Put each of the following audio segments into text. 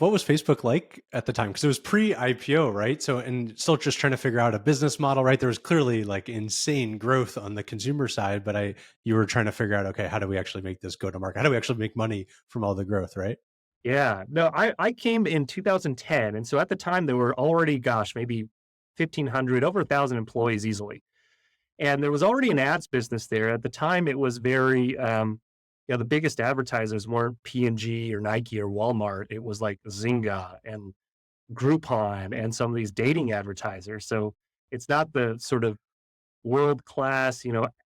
what was Facebook like at the time? Because it was pre-IPO, right? So, and still just trying to figure out a business model, right? There was clearly like insane growth on the consumer side, but you were trying to figure out, okay, how do we actually make this go to market? How do we actually make money from all the growth, right? Yeah. No, I came in 2010. And so at the time, there were already, gosh, maybe 1,500, over 1,000 employees easily. And there was already an ads business there. At the time, it was very, the biggest advertisers weren't P&G or Nike or Walmart. It was like Zynga and Groupon and some of these dating advertisers. So it's not the sort of world class,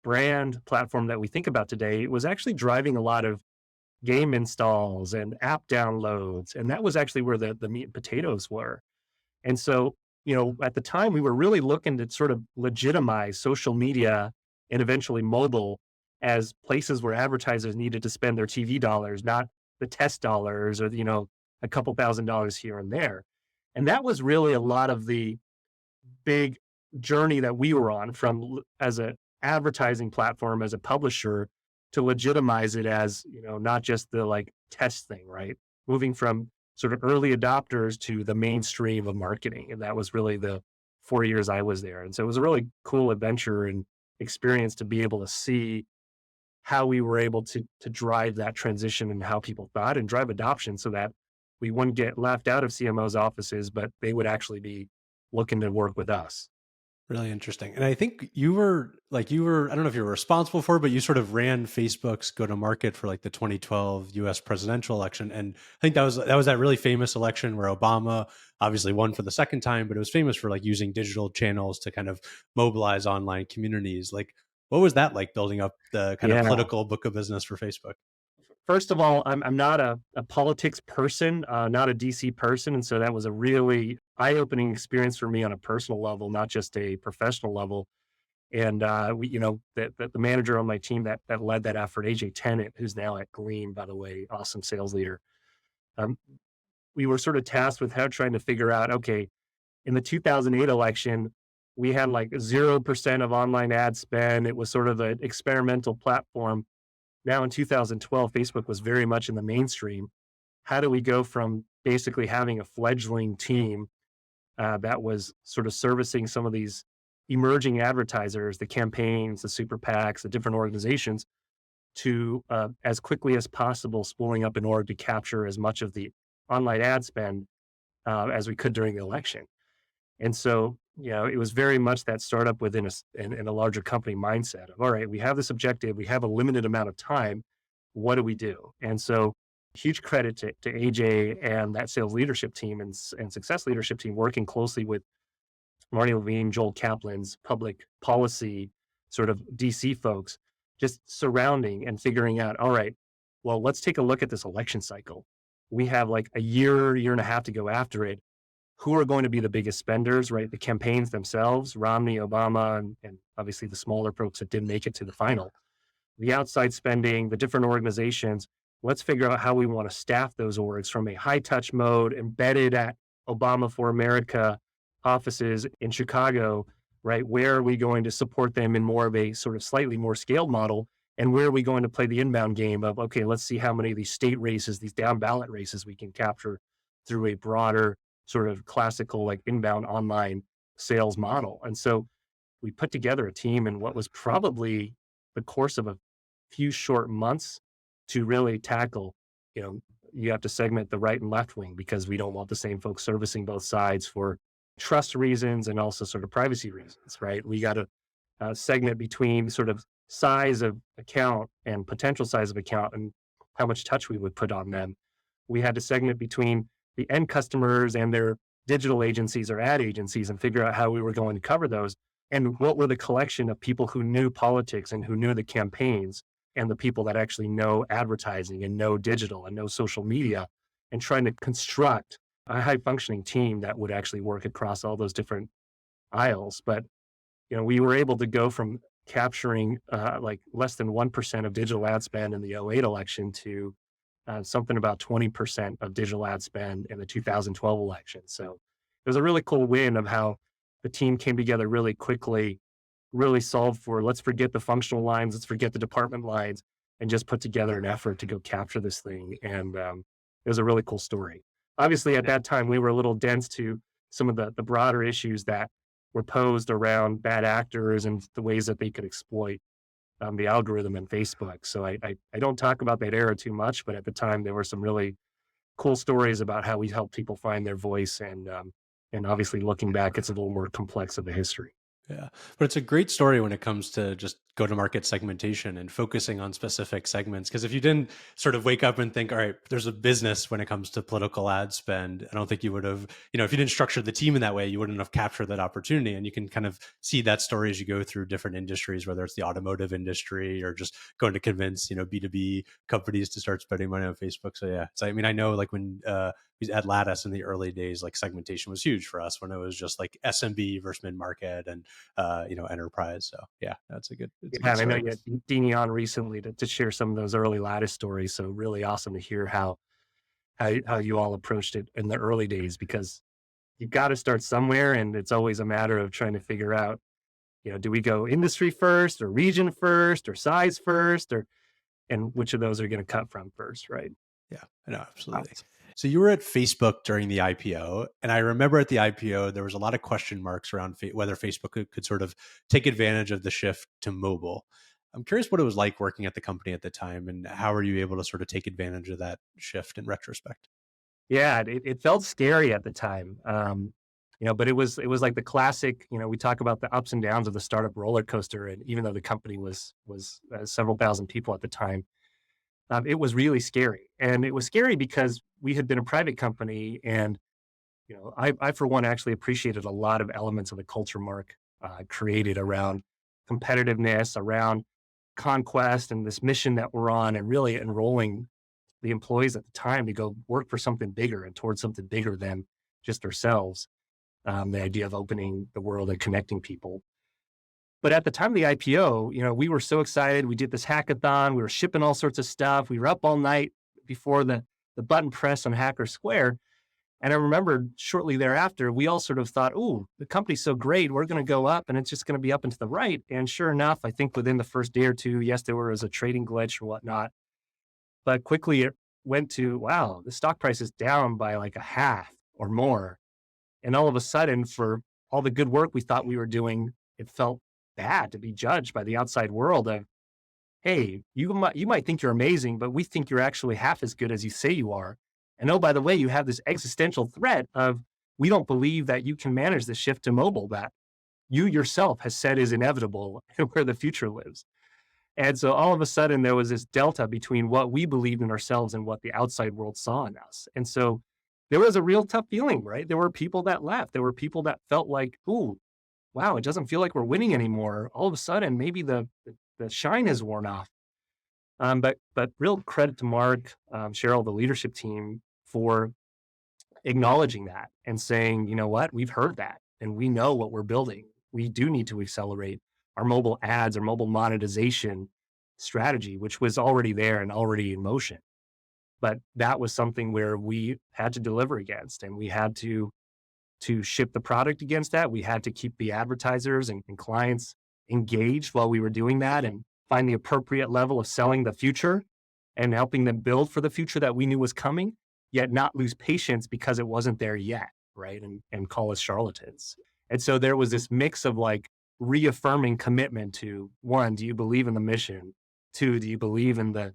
brand platform that we think about today. It was actually driving a lot of game installs and app downloads. And that was actually where the meat and potatoes were. And so, at the time, we were really looking to sort of legitimize social media and eventually mobile as places where advertisers needed to spend their TV dollars, not the test dollars or, a couple $1,000s here and there. And that was really a lot of the big journey that we were on as a advertising platform, as a publisher, to legitimize it as, not just the like test thing, right? Moving from sort of early adopters to the mainstream of marketing. And that was really the 4 years I was there. And so it was a really cool adventure and experience to be able to see how we were able to drive that transition and how people thought and drive adoption so that we wouldn't get left out of CMO's offices, but they would actually be looking to work with us. Really interesting. And I think I don't know if you were responsible for it, but you sort of ran Facebook's go to market for like the 2012 US presidential election. And I think that was that really famous election where Obama obviously won for the second time, but it was famous for like using digital channels to kind of mobilize online communities. Like, what was that like building up the kind of Yeah. political book of business for Facebook? First of all, I'm not a politics person, not a DC person, and so that was a really eye-opening experience for me on a personal level, not just a professional level. And the manager on my team that led that effort, AJ Tennant, who's now at Gleam, by the way, awesome sales leader. Um, we were sort of tasked with trying to figure out, okay, in the 2008 election, we had like 0% of online ad spend. It was sort of an experimental platform. Now in 2012, Facebook was very much in the mainstream. How do we go from basically having a fledgling team that was sort of servicing some of these emerging advertisers, the campaigns, the super PACs, the different organizations, to as quickly as possible spooling up in order to capture as much of the online ad spend as we could during the election. And so, it was very much that startup within in a larger company mindset of, all right, we have this objective, we have a limited amount of time. What do we do? And so, huge credit to AJ and that sales leadership team and success leadership team working closely with Marty Levine, Joel Kaplan's public policy sort of DC folks, just surrounding and figuring out, all right, well, let's take a look at this election cycle. We have like a year and a half to go after it. Who are going to be the biggest spenders, right? The campaigns themselves, Romney, Obama, and obviously the smaller folks that didn't make it to the final. The outside spending, the different organizations. Let's figure out how we want to staff those orgs from a high touch mode embedded at Obama for America offices in Chicago, right? Where are we going to support them in more of a sort of slightly more scaled model? And where are we going to play the inbound game of, okay, let's see how many of these state races, these down ballot races we can capture through a broader sort of classical, like inbound online sales model. And so we put together a team in what was probably the course of a few short months to really tackle, you have to segment the right and left wing because we don't want the same folks servicing both sides for trust reasons and also sort of privacy reasons, right? We got to segment between sort of size of account and potential size of account and how much touch we would put on them. We had to segment between the end customers and their digital agencies or ad agencies and figure out how we were going to cover those. And what were the collection of people who knew politics and who knew the campaigns and the people that actually know advertising and know digital and know social media, and trying to construct a high functioning team that would actually work across all those different aisles. But, we were able to go from capturing like less than 1% of digital ad spend in the '08 election to something about 20% of digital ad spend in the 2012 election. So it was a really cool win of how the team came together really quickly, really solved for, let's forget the functional lines, let's forget the department lines, and just put together an effort to go capture this thing. And it was a really cool story. obviously at that time we were a little dense to some of the broader issues that were posed around bad actors and the ways that they could exploit the algorithm in Facebook. So I don't talk about that era too much, but at the time there were some really cool stories about how we helped people find their voice, and obviously looking back, it's a little more complex of a history. Yeah. But it's a great story when it comes to just go to market segmentation and focusing on specific segments. Because if you didn't sort of wake up and think, all right, there's a business when it comes to political ad spend, I don't think you would have, if you didn't structure the team in that way, you wouldn't have captured that opportunity. And you can kind of see that story as you go through different industries, whether it's the automotive industry or just going to convince, B2B companies to start spending money on Facebook. So yeah. So I mean, I know like when at Lattice in the early days, like segmentation was huge for us when it was just like SMB versus mid market and enterprise. So yeah, it's a Yeah, good and I know story. you had Deanie on recently to share some of those early Lattice stories. So really awesome to hear how you all approached it in the early days, because you got to start somewhere, and it's always a matter of trying to figure out, do we go industry first or region first or size first, or and which of those are going to cut from first, right? Yeah, I know, absolutely. Awesome. So you were at Facebook during the IPO, and I remember at the IPO there was a lot of question marks around whether Facebook could sort of take advantage of the shift to mobile. I'm curious what it was like working at the company at the time, and how were you able to sort of take advantage of that shift in retrospect? Yeah, it felt scary at the time. But it was like the classic. We talk about the ups and downs of the startup roller coaster, and even though the company was several thousand people at the time, it was really scary, and it was scary because we had been a private company, and I for one actually appreciated a lot of elements of the culture Mark created around competitiveness, around conquest, and this mission that we're on, and really enrolling the employees at the time to go work for something bigger and towards something bigger than just ourselves. The idea of opening the world and connecting people. But at the time of the IPO, we were so excited. We did this hackathon. We were shipping all sorts of stuff. We were up all night before the button press on Hacker Square. And I remember shortly thereafter, we all sort of thought, "Ooh, the company's so great. We're going to go up, and it's just going to be up and to the right." And sure enough, I think within the first day or two, yes, there was a trading glitch or whatnot, but quickly it went to, wow, the stock price is down by like a half or more. And all of a sudden, for all the good work we thought we were doing, it felt bad to be judged by the outside world of, hey, you might think you're amazing, but we think you're actually half as good as you say you are. And oh, by the way, you have this existential threat of, we don't believe that you can manage the shift to mobile that you yourself has said is inevitable and where the future lives. And so all of a sudden there was this delta between what we believed in ourselves and what the outside world saw in us. And so there was a real tough feeling, right? There were people that left. There were people that felt like, ooh, wow, it doesn't feel like we're winning anymore. All of a sudden, maybe the shine has worn off. But real credit to Mark, Cheryl, the leadership team for acknowledging that and saying, you know what, we've heard that and we know what we're building. We do need to accelerate our mobile ads, our mobile monetization strategy, which was already there and already in motion. But that was something where we had to deliver against, and we had to ship the product against that. We had to keep the advertisers and clients engaged while we were doing that, and find the appropriate level of selling the future and helping them build for the future that we knew was coming, yet not lose patience because it wasn't there yet, right? And call us charlatans. And so there was this mix of like reaffirming commitment to, one, do you believe in the mission? Two, do you believe in the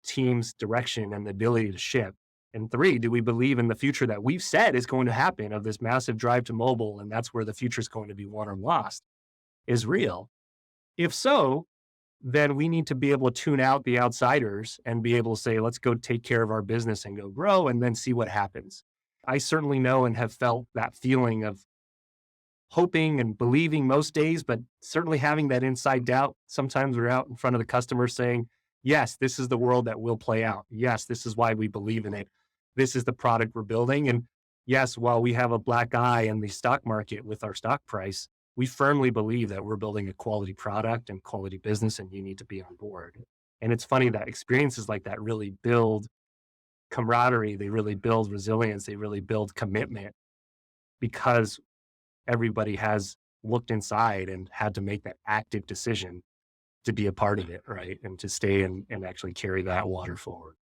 team's direction and the ability to ship? And three, do we believe in the future that we've said is going to happen, of this massive drive to mobile, and that's where the future is going to be won or lost, is real? If so, then we need to be able to tune out the outsiders and be able to say, let's go take care of our business and go grow and then see what happens. I certainly know and have felt that feeling of hoping and believing most days, but certainly having that inside doubt. Sometimes we're out in front of the customer saying, yes, this is the world that will play out. Yes, this is why we believe in it. This is the product we're building. And yes, while we have a black eye in the stock market with our stock price, we firmly believe that we're building a quality product and quality business, and you need to be on board. And it's funny that experiences like that really build camaraderie, they really build resilience, they really build commitment, because everybody has looked inside and had to make that active decision to be a part of it, right? And to stay and actually carry that water forward.